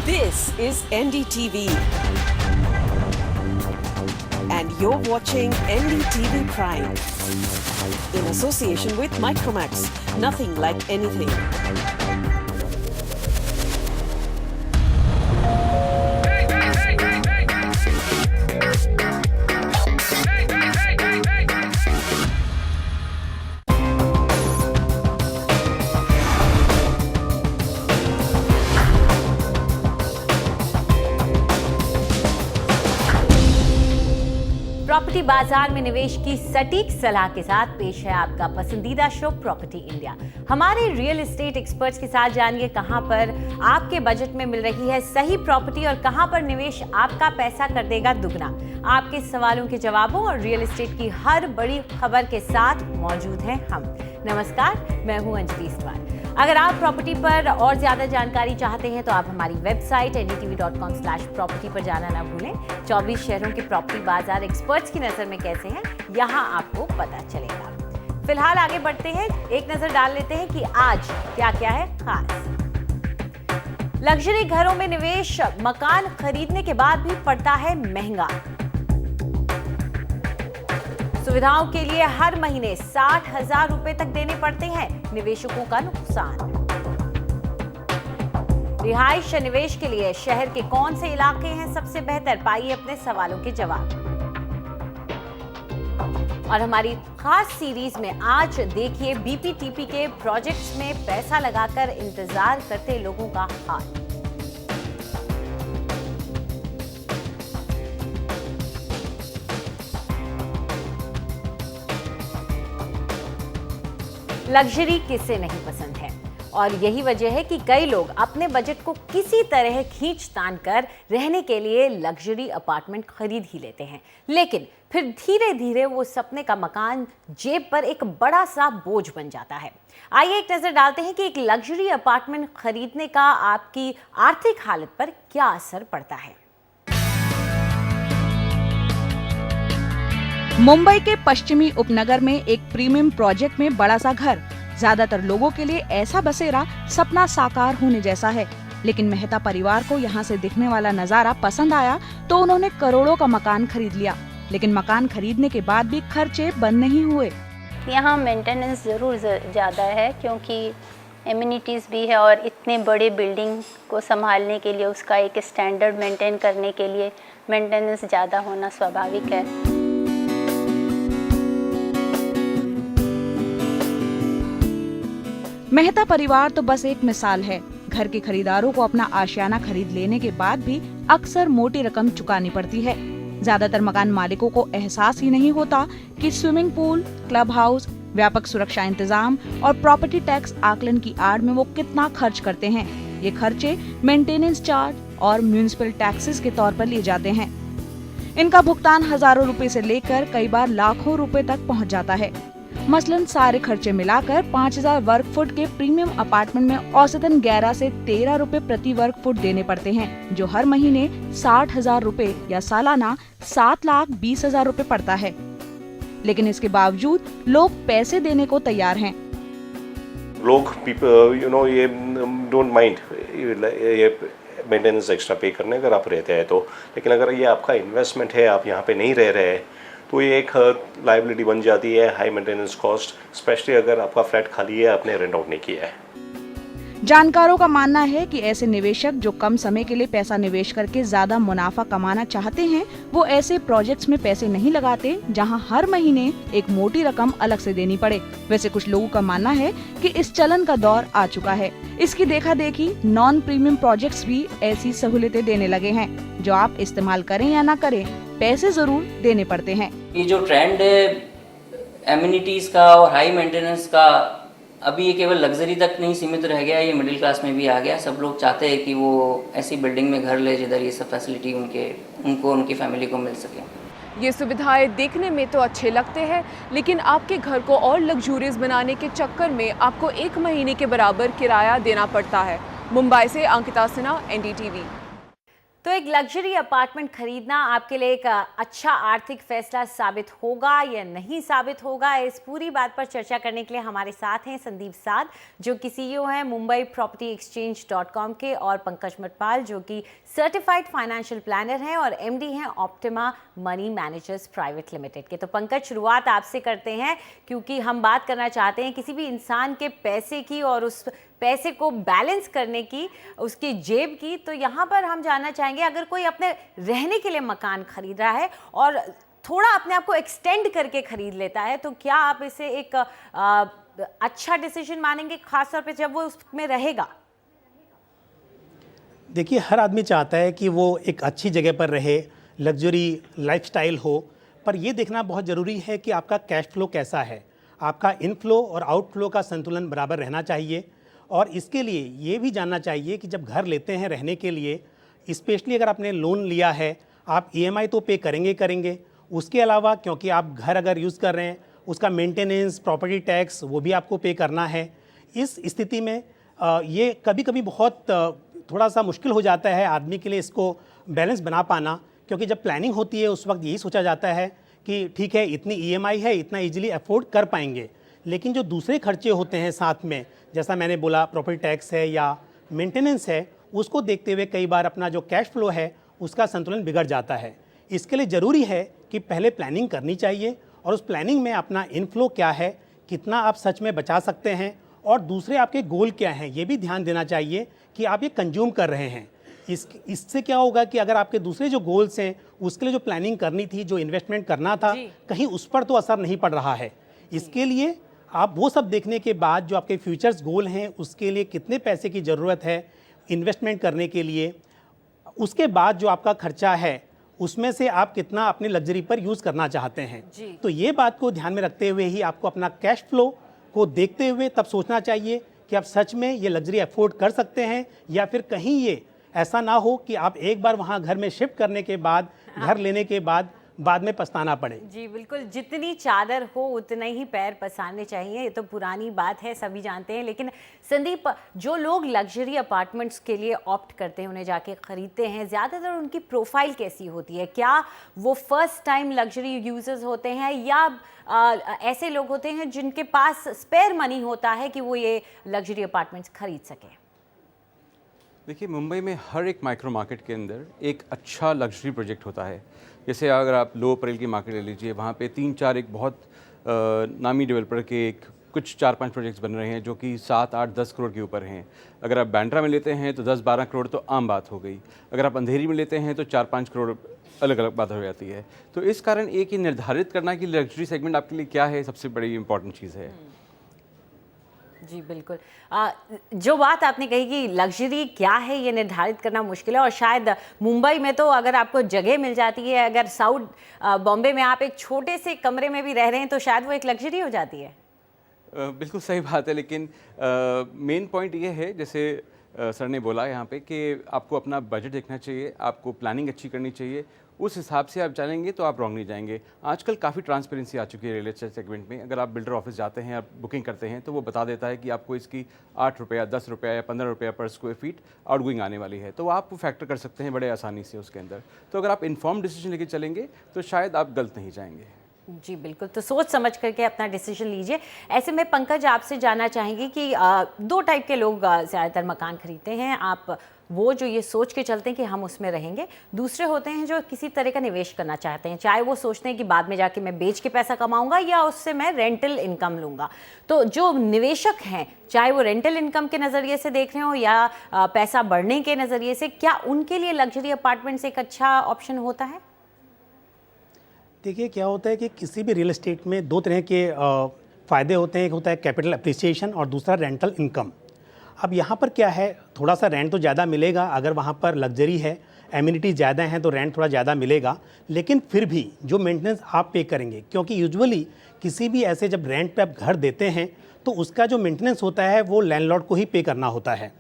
This is NDTV. And you're watching NDTV Prime. In association with Micromax. Nothing like anything. Property बाजार में निवेश की सटीक सलाह के साथ पेश है आपका पसंदीदा शो प्रॉपर्टी इंडिया। हमारे रियल एस्टेट एक्सपर्ट्स के साथ जानिए कहां पर आपके बजट में मिल रही है सही प्रॉपर्टी और कहां पर निवेश आपका पैसा कर देगा दुगना। आपके सवालों के जवाबों और रियल एस्टेट की हर बड़ी खबर के साथ मौजूद हैं हम। नमस्कार, मैं हूं अंजलि इस्तवाल। अगर आप प्रॉपर्टी पर और ज्यादा जानकारी चाहते हैं तो आप हमारी वेबसाइट ndtv.com/property पर जाना ना भूलें। 24 शहरों के प्रॉपर्टी बाजार एक्सपर्ट्स की नजर में कैसे हैं, यहां आपको पता चलेगा। फिलहाल आगे बढ़ते हैं, एक नजर डाल लेते हैं कि आज क्या क्या है खास। लग्जरी घरों में निवेश मकान खरीदने के बाद भी पड़ता है महंगा। सुविधाओं के लिए हर महीने 60,000 रुपए तक देने पड़ते हैं, निवेशकों का नुकसान। रिहाइश या निवेश के लिए शहर के कौन से इलाके हैं सबसे बेहतर, पाइए अपने सवालों के जवाब। और हमारी खास सीरीज में आज देखिए बीपीटीपी के प्रोजेक्ट्स में पैसा लगाकर इंतजार करते लोगों का हाल। लग्जरी किसे नहीं पसंद है और यही वजह है कि कई लोग अपने बजट को किसी तरह खींच तान कर रहने के लिए लग्जरी अपार्टमेंट खरीद ही लेते हैं, लेकिन फिर धीरे धीरे वो सपने का मकान जेब पर एक बड़ा सा बोझ बन जाता है। आइए एक नजर डालते हैं कि एक लग्जरी अपार्टमेंट खरीदने का आपकी आर्थिक हालत पर क्या असर पड़ता है। मुंबई के पश्चिमी उपनगर में एक प्रीमियम प्रोजेक्ट में बड़ा सा घर। ज्यादातर लोगों के लिए ऐसा बसेरा सपना साकार होने जैसा है, लेकिन मेहता परिवार को यहाँ से दिखने वाला नजारा पसंद आया तो उन्होंने करोड़ों का मकान खरीद लिया। लेकिन मकान खरीदने के बाद भी खर्चे बंद नहीं हुए। यहाँ मेंटेनेंस जरूर ज्यादा है क्योंकि एमिनिटीज भी है और इतने बड़े बिल्डिंग को संभालने के लिए उसका एक स्टैंडर्ड मेंटेन करने के लिए मेंटेनेंस ज्यादा होना स्वाभाविक है। मेहता परिवार तो बस एक मिसाल है। घर के खरीदारों को अपना आशियाना खरीद लेने के बाद भी अक्सर मोटी रकम चुकानी पड़ती है। ज्यादातर मकान मालिकों को एहसास ही नहीं होता कि स्विमिंग पूल, क्लब हाउस, व्यापक सुरक्षा इंतजाम और प्रॉपर्टी टैक्स आकलन की आड़ में वो कितना खर्च करते हैं। ये खर्चे मेंटेनेंस चार्ज और म्यूनिसिपल टैक्सेस के तौर पर लिए जाते हैं। इनका भुगतान हजारों रुपए से लेकर कई बार लाखों रुपए तक पहुँच जाता है। मसलन सारे खर्चे मिलाकर 5,000 वर्ग फुट के प्रीमियम अपार्टमेंट में औसतन 11 से 13 रुपए प्रति वर्ग फुट देने पड़ते हैं, जो हर महीने 60,000 रुपए या सालाना 7,20,000 रुपए पड़ता है। लेकिन इसके बावजूद लोग पैसे देने को तैयार हैं। लोग ये डोंट माइंड ये मेंटेनेंस एक्स्ट्रा पे करने अगर आप रहते हैं तो, लेकिन अगर ये आपका इन्वेस्टमेंट है, आप यहाँ पे नहीं रह रहे हैं तो ये एक लायबिलिटी बन जाती है, हाई मेंटेनेंस कॉस्ट, स्पेशली अगर आपका फ्लैट खाली है, आपने रेंट आउट नहीं किया है। जानकारों का मानना है कि ऐसे निवेशक जो कम समय के लिए पैसा निवेश करके ज्यादा मुनाफा कमाना चाहते हैं, वो ऐसे प्रोजेक्ट्स में पैसे नहीं लगाते जहां हर महीने एक मोटी रकम अलग से देनी पड़े। वैसे कुछ लोगों का मानना है कि इस चलन का दौर आ चुका है। इसकी देखा देखी नॉन प्रीमियम प्रोजेक्ट्स भी ऐसी सहूलियतें देने लगे हैं, जो आप इस्तेमाल करें या न करें, पैसे जरूर देने पड़ते हैं। ये जो ट्रेंड है एमिनिटीज का और हाई मेंटेनेंस का, अभी ये केवल लग्जरी तक नहीं सीमित रह गया, ये मिडिल क्लास में भी आ गया। सब लोग चाहते हैं कि वो ऐसी बिल्डिंग में घर ले जिधर ये सब फैसिलिटी उनको उनकी फैमिली को मिल सके। ये सुविधाएं देखने में तो अच्छे लगते हैं, लेकिन आपके घर को और लग्जूरियस बनाने के चक्कर में आपको 1 महीने के बराबर किराया देना पड़ता है। मुंबई से अंकिता सिन्हा, NDTV। तो एक लग्जरी अपार्टमेंट खरीदना आपके लिए एक अच्छा आर्थिक फैसला साबित होगा या नहीं साबित होगा, इस पूरी बात पर चर्चा करने के लिए हमारे साथ हैं संदीप साध जो कि सीईओ हैं मुंबई प्रॉपर्टी एक्सचेंज.com के, और पंकज मटपाल जो कि सर्टिफाइड फाइनेंशियल प्लानर हैं और एमडी हैं optima money managers private limited के। तो पंकज, शुरुआत आपसे करते हैं क्योंकि हम बात करना चाहते हैं किसी भी इंसान के पैसे की और उस पैसे को बैलेंस करने की, उसकी जेब की। तो यहाँ पर हम जानना चाहेंगे, अगर कोई अपने रहने के लिए मकान खरीद रहा है और थोड़ा अपने आप को एक्सटेंड करके खरीद लेता है, तो क्या आप इसे एक अच्छा डिसीजन मानेंगे, खासतौर पे जब वो उसमें रहेगा? देखिए, हर आदमी चाहता है कि वो एक अच्छी जगह पर रहे, लग्जरी लाइफस्टाइल हो, पर ये देखना बहुत ज़रूरी है कि आपका कैश फ्लो कैसा है, आपका इनफ्लो और आउटफ्लो का संतुलन बराबर रहना चाहिए। और इसके लिए ये भी जानना चाहिए कि जब घर लेते हैं रहने के लिए, स्पेशली अगर आपने लोन लिया है, आप ईएमआई तो पे करेंगे। उसके अलावा क्योंकि आप घर अगर यूज़ कर रहे हैं, उसका मेंटेनेंस, प्रॉपर्टी टैक्स वो भी आपको पे करना है। इस स्थिति में ये कभी कभी बहुत थोड़ा सा मुश्किल हो जाता है आदमी के लिए इसको बैलेंस बना पाना, क्योंकि जब प्लानिंग होती है उस वक्त यही सोचा जाता है कि ठीक है, इतनी ईएमआई है, इतना ईजिली अफोर्ड कर पाएंगे। लेकिन जो दूसरे खर्चे होते हैं साथ में, जैसा मैंने बोला प्रॉपर्टी टैक्स है या मेंटेनेंस है, उसको देखते हुए कई बार अपना जो कैश फ्लो है उसका संतुलन बिगड़ जाता है। इसके लिए ज़रूरी है कि पहले प्लानिंग करनी चाहिए और उस प्लानिंग में अपना इनफ्लो क्या है, कितना आप सच में बचा सकते हैं, और दूसरे आपके गोल क्या हैं, ये भी ध्यान देना चाहिए कि आप ये कंज्यूम कर रहे हैं। इससे क्या होगा कि अगर आपके दूसरे जो गोल्स हैं उसके लिए जो प्लानिंग करनी थी, जो इन्वेस्टमेंट करना था, कहीं उस पर तो असर नहीं पड़ रहा है। इसके लिए आप वो सब देखने के बाद जो आपके फ्यूचर्स गोल हैं उसके लिए कितने पैसे की ज़रूरत है इन्वेस्टमेंट करने के लिए, उसके बाद जो आपका खर्चा है उसमें से आप कितना अपनी लग्जरी पर यूज़ करना चाहते हैं। तो ये बात को ध्यान में रखते हुए ही आपको अपना कैश फ्लो को देखते हुए तब सोचना चाहिए कि आप सच में ये लग्जरी अफोर्ड कर सकते हैं, या फिर कहीं ये ऐसा ना हो कि आप एक बार वहाँ घर में शिफ्ट करने के बाद, घर लेने के बाद में पछताना पड़े। जी बिल्कुल, जितनी चादर हो उतने ही पैर पसारने चाहिए, ये तो पुरानी बात है, सभी जानते हैं। लेकिन संदीप, जो लोग लग्जरी अपार्टमेंट्स के लिए ऑप्ट करते हैं, उन्हें जाके खरीदते हैं, ज़्यादातर उनकी प्रोफाइल कैसी होती है? क्या वो फर्स्ट टाइम लग्जरी यूजर्स होते हैं या ऐसे लोग होते हैं जिनके पास स्पेयर मनी होता है कि वो ये लग्जरी अपार्टमेंट्स खरीद सकें? देखिए, मुंबई में हर एक माइक्रो मार्केट के अंदर एक अच्छा लग्जरी प्रोजेक्ट होता है। जैसे अगर आप लोअर परेल की मार्केट ले लीजिए, वहाँ पे 3-4 एक बहुत नामी डेवलपर के कुछ 4-5 प्रोजेक्ट्स बन रहे हैं जो कि 7, 8, 10 करोड़ के ऊपर हैं। अगर आप बांद्रा में लेते हैं तो 10-12 करोड़ तो आम बात हो गई। अगर आप अंधेरी में लेते हैं तो 4-5 करोड़ अलग अलग बात हो जाती है। तो इस कारण एक ही निर्धारित करना कि लग्जरी सेगमेंट आपके लिए क्या है, सबसे बड़ी इंपॉर्टेंट चीज़ है। जी बिल्कुल, जो बात आपने कही कि लग्जरी क्या है ये निर्धारित करना मुश्किल है, और शायद मुंबई में तो अगर आपको जगह मिल जाती है, अगर साउथ बॉम्बे में आप एक छोटे से कमरे में भी रह रहे हैं तो शायद वो एक लग्जरी हो जाती है। बिल्कुल सही बात है, लेकिन मेन पॉइंट ये है, जैसे सर ने बोला यहाँ पे, कि आपको अपना बजट देखना चाहिए, आपको प्लानिंग अच्छी करनी चाहिए, उस हिसाब से आप चलेंगे तो आप रॉन्ग नहीं जाएंगे। आजकल काफ़ी ट्रांसपेरेंसी आ चुकी है रियल एस्टेट सेगमेंट में। अगर आप बिल्डर ऑफिस जाते हैं, आप बुकिंग करते हैं, तो वो बता देता है कि आपको इसकी 8 रुपया, 10 रुपया या 15 रुपया पर स्क्वायर फीट आउटगोइंग आने वाली है, तो आप फैक्टर कर सकते हैं बड़े आसानी से उसके अंदर। तो अगर आप इन्फॉर्म डिसीजन लेके चलेंगे तो शायद आप गलत नहीं जाएंगे। जी बिल्कुल, तो सोच समझ करके अपना डिसीजन लीजिए। ऐसे में पंकज, आपसे जानना चाहेंगे कि 2 टाइप के लोग ज़्यादातर मकान खरीदते हैं। आप वो जो ये सोच के चलते हैं कि हम उसमें रहेंगे, दूसरे होते हैं जो किसी तरह का निवेश करना चाहते हैं, चाहे वो सोचते हैं कि बाद में जाके मैं बेच के पैसा कमाऊंगा या उससे मैं रेंटल इनकम लूंगा। तो जो निवेशक हैं, चाहे वो रेंटल इनकम के नज़रिए से देख रहे हो या पैसा बढ़ने के नज़रिए से, क्या उनके लिए लग्जरी अपार्टमेंट्स एक अच्छा ऑप्शन होता है? देखिए, क्या होता है कि किसी भी रियल एस्टेट में 2 तरह के फ़ायदे होते हैं। एक होता है कैपिटल अप्रिसिएशन और दूसरा रेंटल इनकम। अब यहाँ पर क्या है, थोड़ा सा रेंट तो ज़्यादा मिलेगा अगर वहाँ पर लग्जरी है, एमिनिटी ज़्यादा हैं तो रेंट थोड़ा ज़्यादा मिलेगा, लेकिन फिर भी जो मेंटेनेंस आप पे करेंगे, क्योंकि यूजुअली किसी भी ऐसे जब रेंट पे आप घर देते हैं तो उसका जो मेंटेनेंस होता है वो लैंडलॉर्ड को ही पे करना होता है।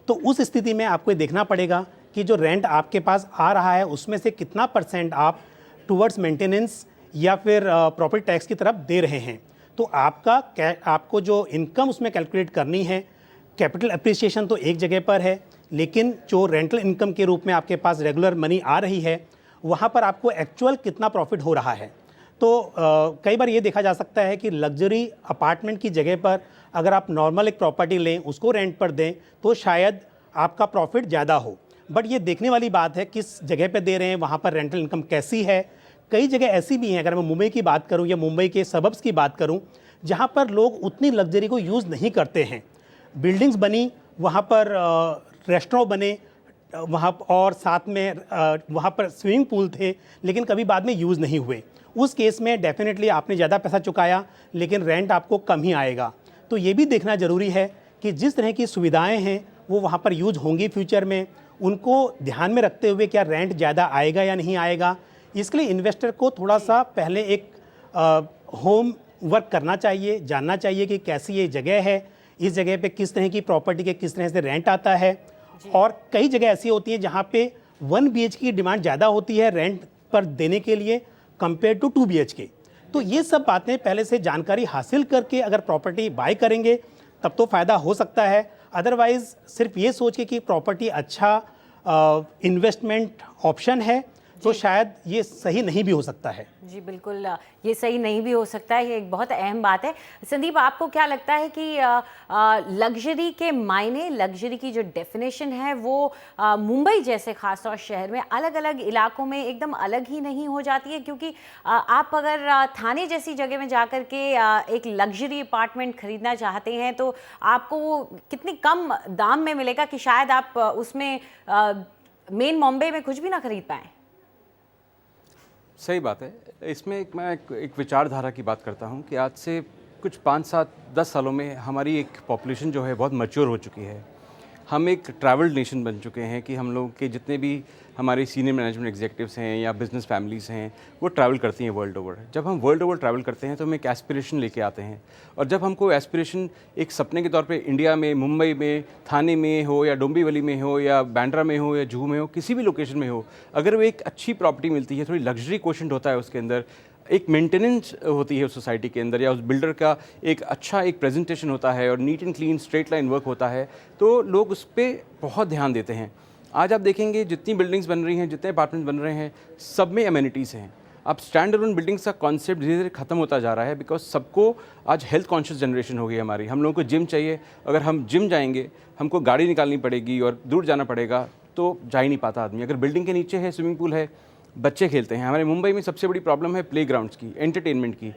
तो उस स्थिति में आपको ये देखना पड़ेगा कि जो रेंट आपके पास आ रहा है उसमें से कितना % आप टुवर्ड्स मेंटेनेंस या फिर प्रॉपर्टी टैक्स की तरफ दे रहे हैं। तो आपको जो इनकम उसमें कैलकुलेट करनी है, कैपिटल अप्रिसिएशन तो एक जगह पर है, लेकिन जो रेंटल इनकम के रूप में आपके पास रेगुलर मनी आ रही है, वहाँ पर आपको एक्चुअल कितना प्रॉफिट हो रहा है। तो कई बार ये देखा जा सकता है कि लग्जरी अपार्टमेंट की जगह पर अगर आप नॉर्मल एक प्रॉपर्टी लें, उसको रेंट पर दें, तो शायद आपका प्रॉफिट ज़्यादा हो। बट ये देखने वाली बात है किस जगह पे दे रहे हैं, वहाँ पर रेंटल इनकम कैसी है। कई जगह ऐसी भी हैं, अगर मैं मुंबई की बात करूँ या मुंबई के सबब्स की बात करूँ, जहाँ पर लोग उतनी लग्जरी को यूज़ नहीं करते हैं। बिल्डिंग्स बनी, वहाँ पर रेस्टोरेंट बने, वहाँ और साथ में वहाँ पर स्विमिंग पूल थे, लेकिन कभी बाद में यूज़ नहीं हुए। उस केस में डेफिनेटली आपने ज़्यादा पैसा चुकाया, लेकिन रेंट आपको कम ही आएगा। तो ये भी देखना ज़रूरी है कि जिस तरह की सुविधाएं हैं वो वहाँ पर यूज होंगी फ्यूचर में, उनको ध्यान में रखते हुए क्या रेंट ज़्यादा आएगा या नहीं आएगा। इसके लिए इन्वेस्टर को थोड़ा सा पहले एक होम वर्क करना चाहिए, जानना चाहिए कि कैसी ये जगह है, इस जगह पे किस तरह की प्रॉपर्टी के किस तरह से रेंट आता है। और कई जगह ऐसी होती है जहाँ पे 1 BHK की डिमांड ज़्यादा होती है रेंट पर देने के लिए कंपेयर टू 2 BHK। तो ये सब बातें पहले से जानकारी हासिल करके अगर प्रॉपर्टी बाय करेंगे तब तो फ़ायदा हो सकता है। अदरवाइज़ सिर्फ ये सोच के कि प्रॉपर्टी अच्छा इन्वेस्टमेंट ऑप्शन है तो शायद ये सही नहीं भी हो सकता है। जी बिल्कुल, ये सही नहीं भी हो सकता है, ये एक बहुत अहम बात है। संदीप, आपको क्या लगता है कि लग्जरी के मायने, लग्जरी की जो डेफिनेशन है वो मुंबई जैसे खासतौर शहर में अलग अलग इलाकों में एकदम अलग ही नहीं हो जाती है? क्योंकि आप अगर थाने जैसी जगह में जाकर के एक लग्जरी अपार्टमेंट खरीदना चाहते हैं तो आपको वो कितनी कम दाम में मिलेगा कि शायद आप उसमें मेन बॉम्बे में कुछ भी ना खरीद पाएँ। सही बात है। इसमें मैं एक विचारधारा की बात करता हूँ कि आज से कुछ 5, 7, 10 सालों में हमारी एक पॉपुलेशन जो है बहुत मैच्योर हो चुकी है। हम एक ट्रैवल्ड नेशन बन चुके हैं कि हम लोग के जितने भी हमारे सीनियर मैनेजमेंट एग्जीक्यूटिव्स हैं या बिजनेस फैमिलीज़ हैं वो ट्रैवल करती हैं वर्ल्ड ओवर। जब हम वर्ल्ड ओवर ट्रैवल करते हैं तो हम एक एस्पिरेशन लेके आते हैं, और जब हमको एस्पिरेशन एक सपने के तौर पे इंडिया में, मुंबई में, थाने में हो या डोंबिवली में हो या बांद्रा में हो या जुहू में हो, किसी भी लोकेशन में हो, अगर वो एक अच्छी प्रॉपर्टी मिलती है, थोड़ी लग्जरी क्वोशेंट होता है उसके अंदर, एक मेंटेनेंस होती है उस सोसाइटी के अंदर, या उस बिल्डर का एक अच्छा एक प्रेजेंटेशन होता है और neat and clean straight line work होता है, तो लोग उस पर बहुत ध्यान देते हैं। आज आप देखेंगे जितनी बिल्डिंग्स बन रही हैं, जितने अपार्टमेंट्स बन रहे हैं, सब में एमेनिटीज़ हैं। अब स्टैंड अलोन बिल्डिंग्स का कॉन्सेप्ट धीरे धीरे खत्म होता जा रहा है, बिकॉज सबको आज हेल्थ कॉन्शियस जनरेशन हो गई हमारी। हम लोगों को जिम चाहिए, अगर हम जिम जाएंगे हमको गाड़ी निकालनी पड़ेगी और दूर जाना पड़ेगा, तो जा ही नहीं पाता आदमी। अगर बिल्डिंग के नीचे है स्विमिंग पूल है, बच्चे खेलते हैं। हमारे मुंबई में सबसे बड़ी प्रॉब्लम है प्लेग्राउंड्स की, एंटरटेनमेंट की।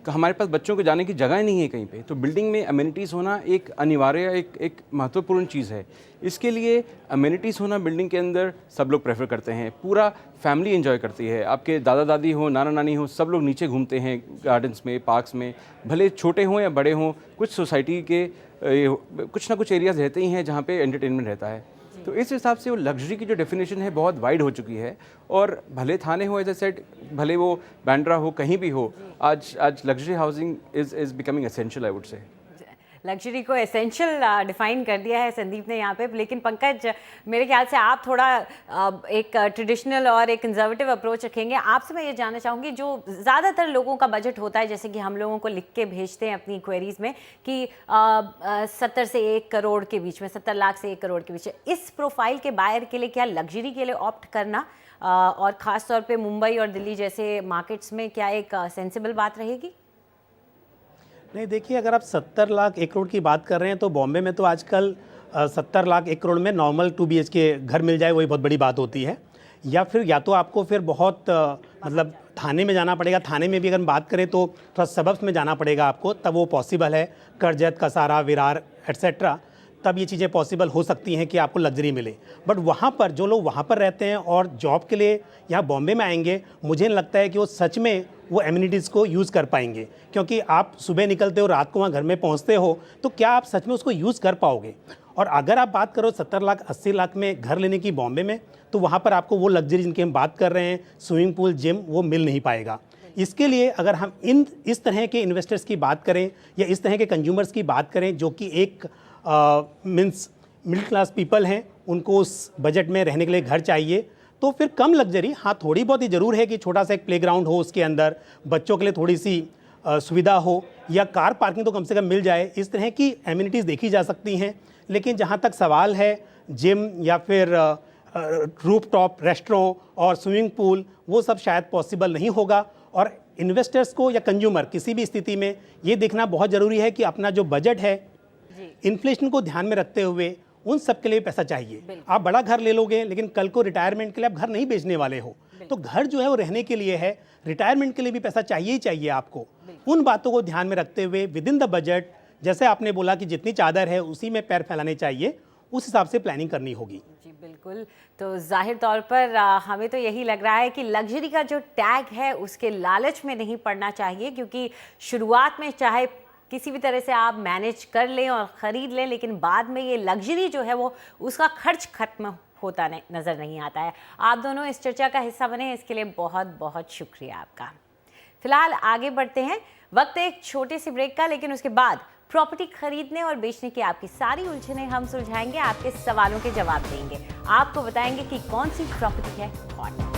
हमारे पास बच्चों को जाने की जगह नहीं है कहीं पे, तो बिल्डिंग में अमेनिटीज़ होना एक अनिवार्य एक महत्वपूर्ण चीज़ है। इसके लिए अमेनिटीज़ होना बिल्डिंग के अंदर सब लोग प्रेफर करते हैं, पूरा फैमिली एंजॉय करती है। आपके दादा दादी हो, नाना नानी हो, सब लोग नीचे घूमते हैं गार्डन्स में, पार्क्स में, भले छोटे हों या बड़े हों। कुछ सोसाइटी के कुछ ना कुछ एरियाज़ रहते ही हैं जहाँ पे एंटरटेनमेंट रहता है। तो इस हिसाब से वो लग्जरी की जो डेफिनेशन है बहुत वाइड हो चुकी है, और भले थाने हो, एज ए सेड, भले वो बांद्रा हो, कहीं भी हो, आज luxury housing is becoming essential, I would say. Luxury को एसेंशियल डिफाइन कर दिया है संदीप ने यहाँ पे। लेकिन पंकज, मेरे ख्याल से आप थोड़ा एक ट्रेडिशनल और एक कंजर्वेटिव अप्रोच रखेंगे। आपसे मैं ये जानना चाहूँगी, जो ज़्यादातर लोगों का बजट होता है, जैसे कि हम लोगों को लिख के भेजते हैं अपनी क्वेरीज में कि 70 से 1 करोड़ के बीच में, 70 लाख से 1 करोड़ के बीच में, इस प्रोफाइल के बायर के लिए क्या लग्जरी के लिए ऑप्ट करना और ख़ास तौर पर मुंबई और दिल्ली जैसे मार्केट्स में क्या एक सेंसिबल बात रहेगी? नहीं, देखिए, अगर आप 70 लाख 1 करोड़ की बात कर रहे हैं तो बॉम्बे में तो आजकल 70 लाख 1 करोड़ में नॉर्मल 2 BHK घर मिल जाए, वही बहुत बड़ी बात होती है। या तो आपको फिर बहुत मतलब थाने में जाना पड़ेगा। थाने में भी अगर हम बात करें तो थोड़ा सबब्स में जाना पड़ेगा आपको, तब वो पॉसिबल है। करजत, कसारा, विरार एट्सेट्रा, तब ये चीज़ें पॉसिबल हो सकती हैं कि आपको लग्जरी मिले। बट वहाँ पर जो लोग वहाँ पर रहते हैं और जॉब के लिए यहाँ बॉम्बे में आएंगे, मुझे नहीं लगता है कि वो सच में वो एमिनिटीज़ को यूज़ कर पाएंगे। क्योंकि आप सुबह निकलते हो, रात को वहाँ घर में पहुँचते हो, तो क्या आप सच में उसको यूज़ कर पाओगे? और अगर आप बात करो 70 लाख 80 लाख में घर लेने की बॉम्बे में, तो वहाँ पर आपको वो लग्जरी जिनकी हम बात कर रहे हैं, स्विमिंग पूल, जिम, वो मिल नहीं पाएगा। इसके लिए अगर हम इस तरह के इन्वेस्टर्स की बात करें या इस तरह के कंज्यूमर्स की बात करें जो कि एक मीन्स मिडिल क्लास पीपल हैं, उनको उस बजट में रहने के लिए घर चाहिए, तो फिर कम लग्जरी, हाँ थोड़ी बहुत ही ज़रूर है कि छोटा सा एक प्लेग्राउंड हो, उसके अंदर बच्चों के लिए थोड़ी सी सुविधा हो, या कार पार्किंग तो कम से कम मिल जाए। इस तरह की एमिनिटीज़ देखी जा सकती हैं, लेकिन जहाँ तक सवाल है जिम या फिर रूफ टॉप रेस्टोरेंट और स्विमिंग पूल, वो सब शायद पॉसिबल नहीं होगा। और इन्वेस्टर्स को या कंज्यूमर किसी भी स्थिति में ये देखना बहुत ज़रूरी है कि अपना जो बजट है इन्फ्लेशन को ध्यान में रखते हुए उन सब के लिए पैसा चाहिए। आप बड़ा घर ले लोगे लेकिन कल को रिटायरमेंट के लिए आप घर नहीं बेचने वाले हो, तो घर जो है वो रहने के लिए है, रिटायरमेंट के लिए भी पैसा चाहिए ही चाहिए आपको। उन बातों को ध्यान में रखते हुए विद इन द बजट, जैसे आपने बोला कि जितनी चादर है उसी में पैर फैलाने चाहिए, उस हिसाब से प्लानिंग करनी होगी। जी बिल्कुल। तो जाहिर तौर पर हमें तो यही लग रहा है कि लग्जरी का जो टैग है उसके लालच में नहीं पड़ना चाहिए, क्योंकि शुरुआत में चाहे किसी भी तरह से आप मैनेज कर लें और ख़रीद लें, लेकिन बाद में ये लग्जरी जो है वो उसका खर्च खत्म होता नज़र नहीं आता है। आप दोनों इस चर्चा का हिस्सा बने, इसके लिए बहुत बहुत शुक्रिया आपका। फिलहाल आगे बढ़ते हैं, वक्त एक छोटे से ब्रेक का, लेकिन उसके बाद प्रॉपर्टी खरीदने और बेचने की आपकी सारी उलझनें हम सुलझाएंगे, आपके सवालों के जवाब देंगे, आपको बताएंगे कि कौन सी प्रॉपर्टी है हॉट।